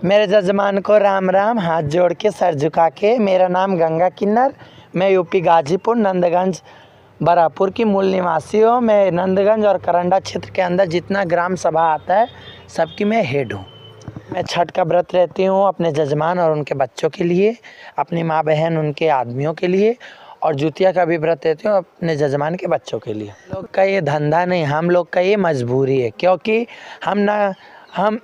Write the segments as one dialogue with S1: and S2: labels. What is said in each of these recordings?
S1: मेरे जजमान को राम राम, हाथ जोड़ के सर झुका के। मेरा नाम गंगा किन्नर, मैं यूपी गाजीपुर नंदगंज बरापुर की मूल निवासी हूँ। मैं नंदगंज और करंडा क्षेत्र के अंदर जितना ग्राम सभा आता है सबकी मैं हेड हूँ। मैं छठ का व्रत रहती हूँ अपने जजमान और उनके बच्चों के लिए, अपनी माँ बहन उनके आदमियों के लिए, और जुतिया का भी व्रत रहती हूँ अपने जजमान के बच्चों के लिए। लोग का ये धंधा नहीं, हम लोग का ये मजबूरी है, क्योंकि हम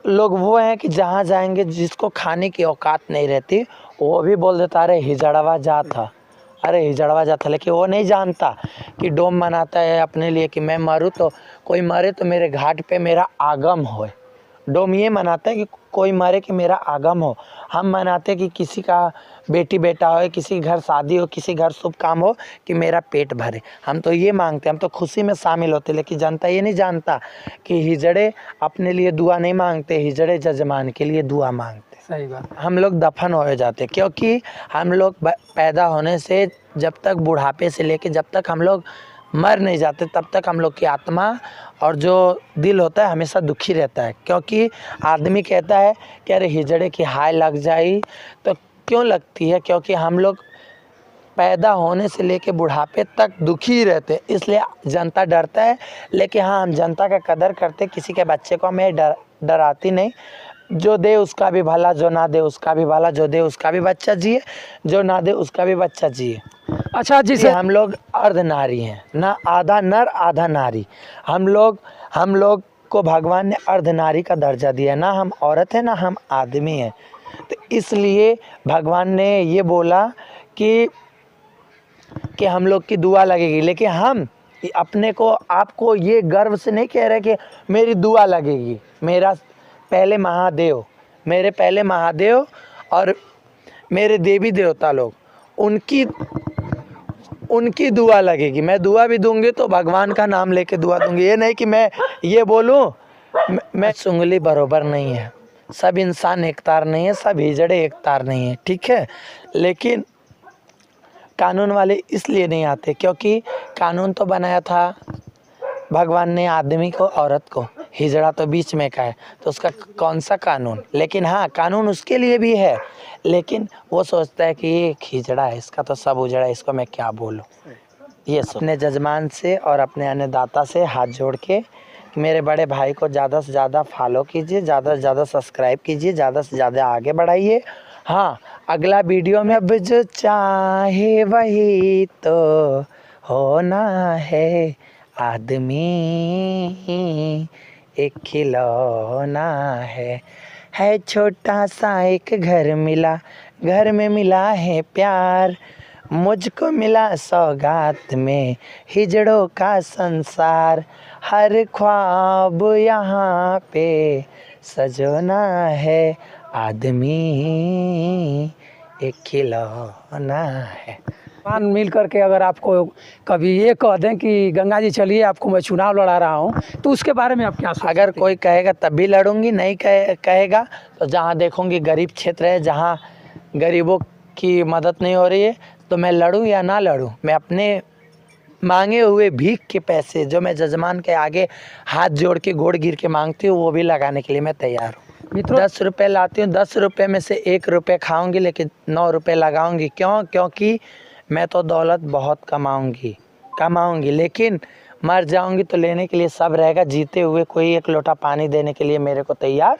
S1: लोग वो हैं कि जहाँ जाएंगे जिसको खाने की औकात नहीं रहती वो भी बोल देता अरे हिजड़वा जाता, अरे हिजड़वा जाता। लेकिन वो नहीं जानता कि डोम मनाता है अपने लिए कि मैं मरूँ तो कोई मरे तो मेरे घाट पे मेरा आगम हो। डोम ये मनाता है कि कोई मरे कि मेरा आगम हो। हम मनाते कि किसी का बेटी बेटा हो, किसी घर शादी हो, किसी घर शुभ काम हो कि मेरा पेट भरे। हम तो ये मांगते, हम तो खुशी में शामिल होते। लेकिन जनता ये नहीं जानता कि हिजड़े अपने लिए दुआ नहीं मांगते, हिजड़े जजमान के लिए दुआ मांगते।
S2: सही बात।
S1: हम लोग दफन हो जाते, क्योंकि हम लोग पैदा होने से जब तक बुढ़ापे से लेके जब तक हम लोग मर नहीं जाते तब तक हम लोग की आत्मा और जो दिल होता है हमेशा दुखी रहता है। क्योंकि आदमी कहता है कि अरे हिजड़े की हाय लग जाए, तो क्यों लगती है? क्योंकि हम लोग पैदा होने से लेके बुढ़ापे तक दुखी ही रहते, इसलिए जनता डरता है। लेकिन हाँ, हम जनता का कदर करते, किसी के बच्चे को हमें डराती नहीं। जो दे उसका भी भला, जो ना दे उसका भी भला, जो दे उसका भी बच्चा जिए, जो ना दे उसका भी बच्चा जिए।
S2: अच्छा जी सर,
S1: हम लोग अर्ध नारी हैं, ना आधा नर आधा नारी। हम लोग को भगवान ने अर्ध नारी का दर्जा दिया, ना हम औरत है ना हम आदमी हैं। तो इसलिए भगवान ने ये बोला कि हम लोग की दुआ लगेगी। लेकिन हम अपने को आपको ये गर्व से नहीं कह रहे कि मेरी दुआ लगेगी। मेरे पहले महादेव और मेरे देवी देवता लोग, उनकी दुआ लगेगी। मैं दुआ भी दूंगी तो भगवान का नाम लेके दुआ दूंगी। ये नहीं कि मैं ये बोलूं मैं सुंगली बरोबर नहीं है। सब इंसान एक तार नहीं है, सब हिजड़े एक तार नहीं है, ठीक है। लेकिन कानून वाले इसलिए नहीं आते क्योंकि कानून तो बनाया था भगवान ने आदमी को औरत को, हिजड़ा तो बीच में का है, तो उसका कौन सा कानून। लेकिन हाँ, कानून उसके लिए भी है, लेकिन वो सोचता है कि ये हिजड़ा है, इसका तो सब उजड़ा है, इसको मैं क्या बोलूँ। ये अपने जजमान से और अपने अन्नदाता से हाथ जोड़ के मेरे बड़े भाई को ज़्यादा से ज़्यादा फॉलो कीजिए, ज़्यादा से ज़्यादा सब्सक्राइब कीजिए, ज़्यादा से ज़्यादा आगे बढ़ाइए। हाँ, अगला वीडियो में अब जो चाहे वही तो होना है, आदमी एक खिलौना है छोटा सा एक घर मिला, घर में मिला है प्यार, मुझको मिला सौगात में हिजड़ों का संसार, हर ख्वाब यहाँ पे सजोना है, आदमी एक खिलौना है।
S2: मान मिल करके अगर आपको कभी ये कह दें कि गंगा जी चलिए आपको मैं चुनाव लड़ा रहा हूँ, तो उसके बारे में आप क्या सोचते हैं?
S1: अगर कोई कहेगा तब भी लड़ूंगी, नहीं कहेगा तो जहाँ देखूंगी गरीब क्षेत्र है, जहाँ गरीबों की मदद नहीं हो रही है, तो मैं लड़ूं या ना लड़ूं, मैं अपने मांगे हुए भीख के पैसे जो मैं जजमान के आगे हाथ जोड़ के गोड़ गिर के मांगती हूँ वो भी लगाने के लिए मैं तैयार हूँ।
S2: मित्रों,
S1: 10 रुपये लाती हूँ, 10 रुपये में से 1 रुपये खाऊंगी, लेकिन 9 रुपये लगाऊंगी। क्यों? क्योंकि मैं तो दौलत बहुत कमाऊंगी, लेकिन मर जाऊंगी तो लेने के लिए सब रहेगा। जीते हुए कोई एक लोटा पानी देने के लिए मेरे को तैयार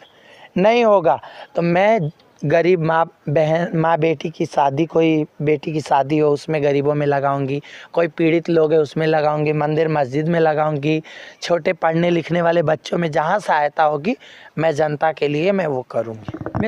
S1: नहीं होगा। तो मैं गरीब माँ बेटी की शादी, कोई बेटी की शादी हो उसमें गरीबों में लगाऊंगी, कोई पीड़ित लोग है उसमें लगाऊंगी, मंदिर मस्जिद में लगाऊंगी, छोटे पढ़ने लिखने वाले बच्चों में जहाँ सहायता होगी मैं जनता के लिए मैं वो करूँगी।